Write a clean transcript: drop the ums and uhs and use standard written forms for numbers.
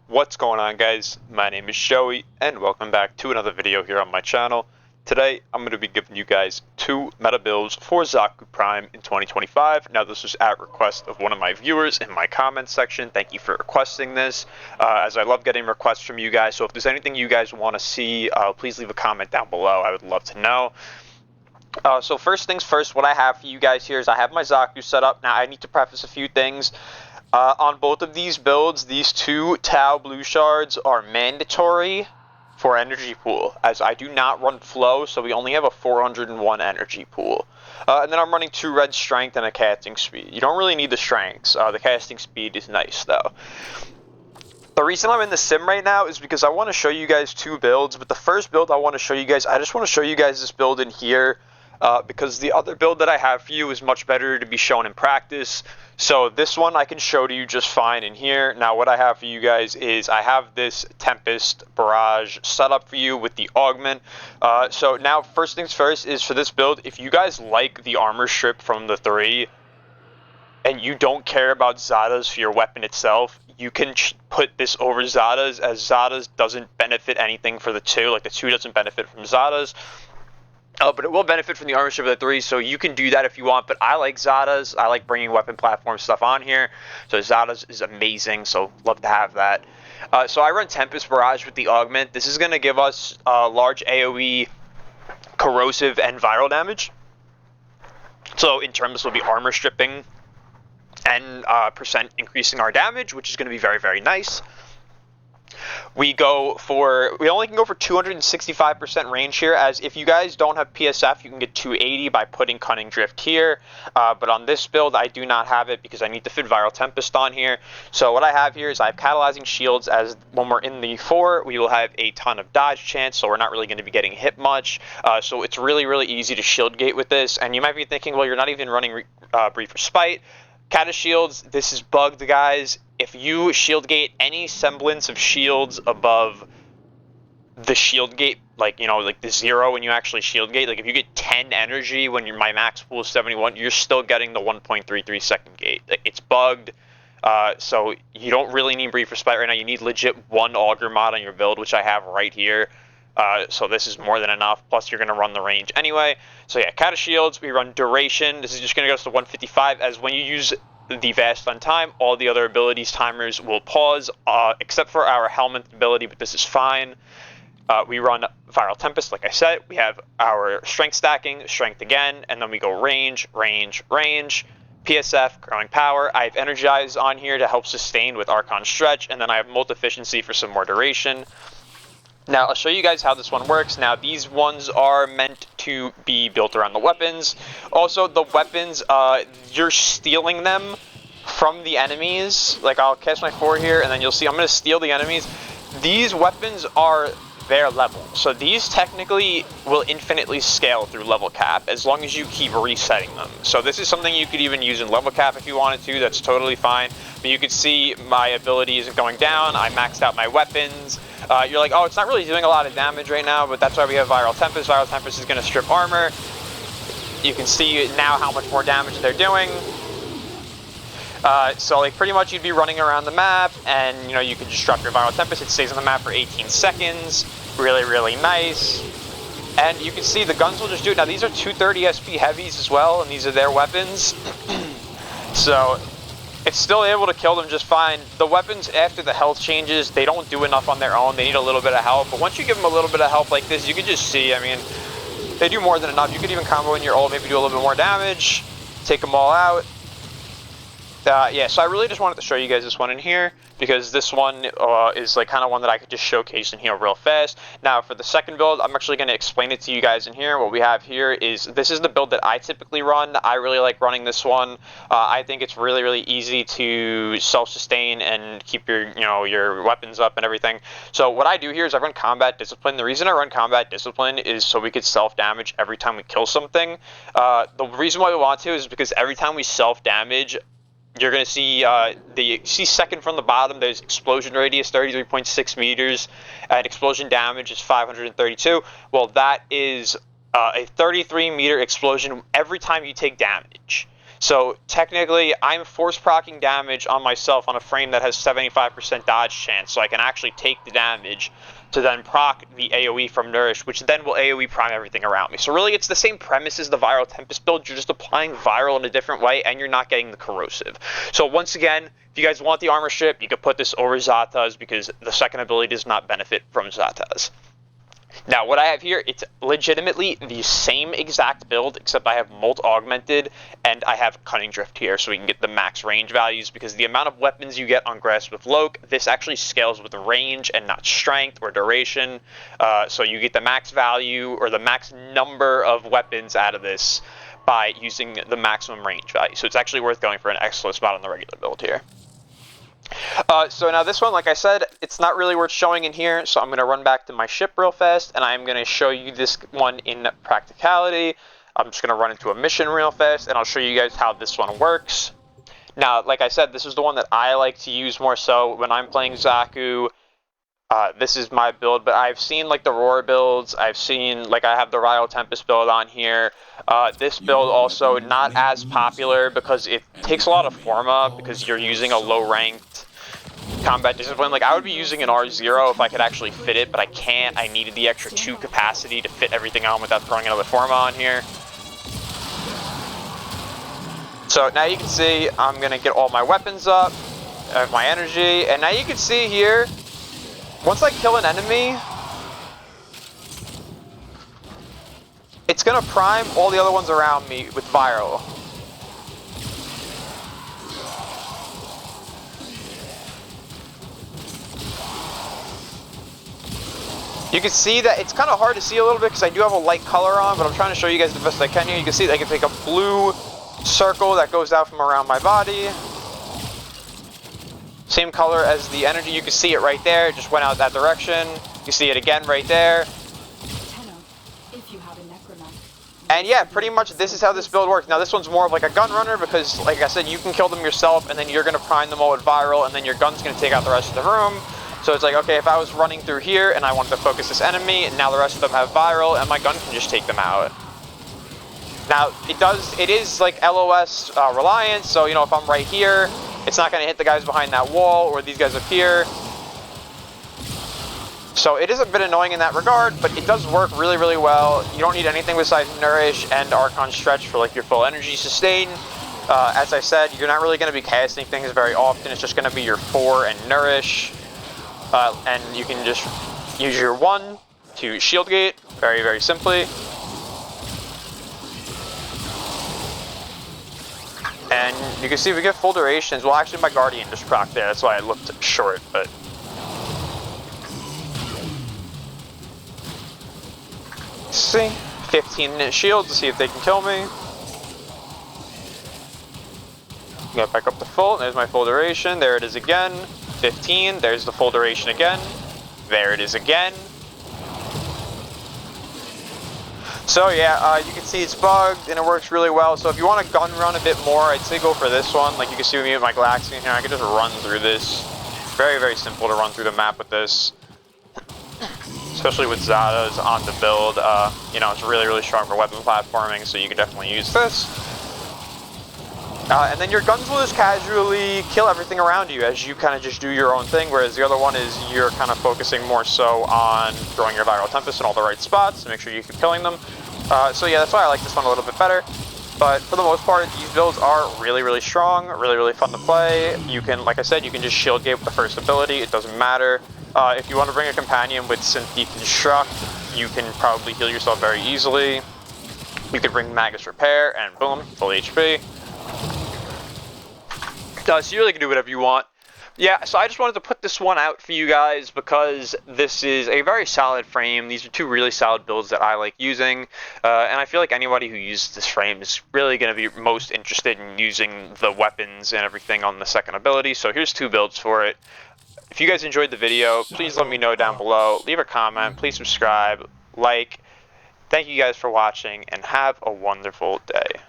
What's going on, guys? My name is Joey and welcome back to another video here on my channel. Today I'm going to be giving you guys two meta builds for Xaku Prime in 2025. Now this was at request of one of my viewers in my comments section. Thank you for requesting this, as I love getting requests from you guys. So if there's anything you guys want to see, please leave a comment down below. I would love to know. So first things first, what I have for you guys here is I have my Xaku set up. Now I need to preface a few things. On both of these builds, these two Tau blue shards are mandatory for energy pool, as I do not run flow, so we only have a 401 energy pool. And then I'm running 2 red strength and a casting speed. You don't really need the strengths. The casting speed is nice, though. The reason I'm in the sim right now is because I want to show you guys 2 builds, but the first build I want to show you guys, I just want to show you guys this build in here, because the other build that I have for you is much better to be shown in practice. So this one I can show to you just fine in here. Now what I have for you guys is I have this Tempest Barrage set up for you with the augment. So now first things first is for this build, if you guys like the armor strip from the 3 and you don't care about Zada's for your weapon itself, you can put this over Zada's, as Zada's doesn't benefit anything for the 2. Like the 2 doesn't benefit from Zada's. But it will benefit from the armor strip of the 3, so you can do that if you want. But I like Zada's. I like bringing weapon platform stuff on here. So Zada's is amazing, so love to have that. So I run Tempest Barrage with the augment. This is going to give us large AoE, corrosive, and viral damage. So in turn, this will be armor stripping and percent increasing our damage, which is going to be very, very nice. We only can go for 265% range here, as if you guys don't have PSF, you can get 280 by putting Cunning Drift here. But on this build, I do not have it because I need to fit Viral Tempest on here. So what I have here is I have Catalyzing Shields, as when we're in the 4, we will have a ton of dodge chance, so we're not really going to be getting hit much. So it's really, really easy to shield gate with this. And you might be thinking, well, you're not even running Brief Respite. Cata Shields, this is bugged, guys. If you shield gate any semblance of shields above the shield gate, like, you know, like the 0 when you actually shield gate, like if you get 10 energy when my max pool is 71, you're still getting the 1.33 second gate. It's bugged, so you don't really need Brief Respite right now. You need legit 1 Augur mod on your build, which I have right here. So this is more than enough, plus you're going to run the range anyway. So yeah, Cata Shields, we run Duration. This is just going to get us to 155, as when you use the Vast on time, all the other abilities timers will pause, except for our Helmet ability, but this is fine. We run Viral Tempest, like I said. We have our Strength stacking, Strength again, and then we go Range, Range, Range, PSF, Growing Power. I have Energize on here to help sustain with Archon Stretch, and then I have Molt Efficiency for some more duration. Now, I'll show you guys how this one works. Now, these ones are meant to be built around the weapons. Also, the weapons, you're stealing them from the enemies. Like, I'll cast my 4 here, and then you'll see I'm going to steal the enemies. These weapons are their level. So these technically will infinitely scale through level cap, as long as you keep resetting them. So this is something you could even use in level cap if you wanted to. That's totally fine. But you can see my ability isn't going down. I maxed out my weapons. You're like, oh, it's not really doing a lot of damage right now, but that's why we have Viral Tempest. Viral Tempest is going to strip armor. You can see now how much more damage they're doing. So like pretty much you'd be running around the map, and you know, you could just drop your Viral Tempest. It stays on the map for 18 seconds. Really, really nice. And you can see the guns will just do it. Now these are 230 SP heavies as well, and these are their weapons. So it's still able to kill them just fine. The weapons, after the health changes, they don't do enough on their own. They need a little bit of help. But once you give them a little bit of help like this, you can just see, I mean, they do more than enough. You could even combo in your ult, maybe do a little bit more damage, take them all out. Yeah, so I really just wanted to show you guys this one in here, because this one is like kind of one that I could just showcase in here real fast. Now for the second build, I'm actually going to explain it to you guys in here. What we have here is, this is the build that I typically run. I really like running this one. I think it's really, really easy to self-sustain and keep your, you know, your weapons up and everything. So what I do here is I run Combat Discipline. The reason I run Combat Discipline is so we could self-damage every time we kill something. The reason why we want to is because every time we self-damage, you're going to see second from the bottom, there's explosion radius 33.6 meters, and explosion damage is 532. Well, that is a 33 meter explosion every time you take damage. So technically, I'm force proccing damage on myself on a frame that has 75% dodge chance, so I can actually take the damage to then proc the AoE from Nourish, which then will AoE prime everything around me. So really, it's the same premise as the Viral Tempest build. You're just applying Viral in a different way, and you're not getting the Corrosive. So once again, if you guys want the armor strip, you could put this over Xata's, because the second ability does not benefit from Xata's. Now, what I have here, it's legitimately the same exact build, except I have Molt augmented, and I have Cunning Drift here, so we can get the max range values, because the amount of weapons you get on Grasp with Loke, this actually scales with range and not strength or duration, so you get the max value, or the max number of weapons out of this by using the maximum range value. So it's actually worth going for an excellent spot on the regular build here. So now this one, like I said, it's not really worth showing in here, so I'm going to run back to my ship real fast, and I'm going to show you this one in practicality. I'm just going to run into a mission real fast, and I'll show you guys how this one works. Now, like I said, this is the one that I like to use more so when I'm playing Xaku. This is my build, but I've seen like the Roar builds, I've seen like I have the Viral Tempest build on here. This build also not as popular because it takes a lot of forma, because you're using a low ranked combat discipline. Like, I would be using an R0 if I could actually fit it, but I can't. I needed the extra 2 capacity to fit everything on without throwing another forma on here. So now you can see I'm gonna get all my weapons up, my energy, and now you can see here, once I kill an enemy, it's going to prime all the other ones around me with Viral. You can see that it's kind of hard to see a little bit because I do have a light color on, but I'm trying to show you guys the best I can here. You can see that I can take a blue circle that goes out from around my body. Same color as the energy, you can see it right there, it just went out that direction. You see it again right there. And yeah, pretty much this is how this build works. Now this one's more of like a gun runner because, like I said, you can kill them yourself and then you're going to prime them all with Viral and then your gun's going to take out the rest of the room. So it's like, okay, if I was running through here and I wanted to focus this enemy, and now the rest of them have Viral and my gun can just take them out. Now, it is like LOS reliant, so, you know, if I'm right here, it's not going to hit the guys behind that wall or these guys up here. So it is a bit annoying in that regard, but it does work really, really well. You don't need anything besides Nourish and Archon Stretch for like your full energy sustain. As I said, you're not really going to be casting things very often. It's just going to be your 4 and Nourish. And you can just use your 1 to shield gate, very, very simply. And you can see we get full durations. Well, actually my Guardian just proc there, that's why it looked short, but... see, 15-minute shield to see if they can kill me. Get back up to full, there's my full duration, there it is again. 15, there's the full duration again. There it is again. So yeah, you can see it's bugged and it works really well. So if you want to gun run a bit more, I'd say go for this one. Like you can see with me with my Galaxian here, I can just run through this. Very, very simple to run through the map with this. Especially with Xata's on the build. You know, it's really, really strong for weapon platforming, so you can definitely use this. And then your guns will just casually kill everything around you as you kind of just do your own thing, whereas the other one is you're kind of focusing more so on throwing your Viral Tempest in all the right spots to make sure you keep killing them. So yeah, that's why I like this one a little bit better. But for the most part, these builds are really, really strong, really, really fun to play. You can, like I said, you can just shield gate with the first ability, it doesn't matter. If you want to bring a companion with Synth Deconstruct, you can probably heal yourself very easily. You could bring Magus Repair and boom, full HP. So you really can do whatever you want. Yeah, so I just wanted to put this one out for you guys because this is a very solid frame. These are 2 really solid builds that I like using. And I feel like anybody who uses this frame is really going to be most interested in using the weapons and everything on the second ability. So here's 2 builds for it. If you guys enjoyed the video, please let me know down below. Leave a comment, please subscribe, like. Thank you guys for watching, and have a wonderful day.